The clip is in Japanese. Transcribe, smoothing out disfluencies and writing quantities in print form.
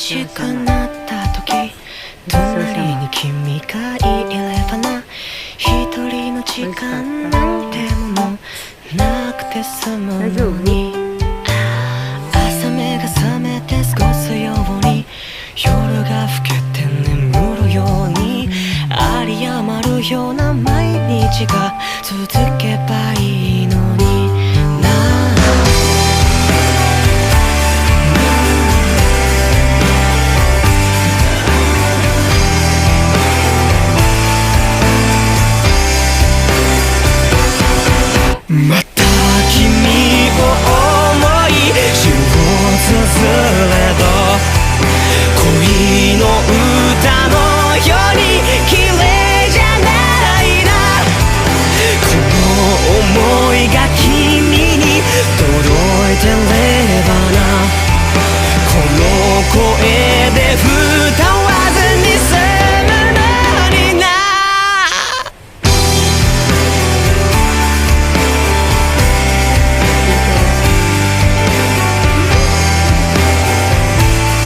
しくなった時、隣に君がいればな、一人の時間なんてものなくて済むのに、朝目が覚めて過ごすように、夜が更けて眠るように、有り余るような毎日が続けばいいのにな。また君を思い潮ずれど、恋の歌のように綺麗じゃないな。この想いが君に届いてればな。この声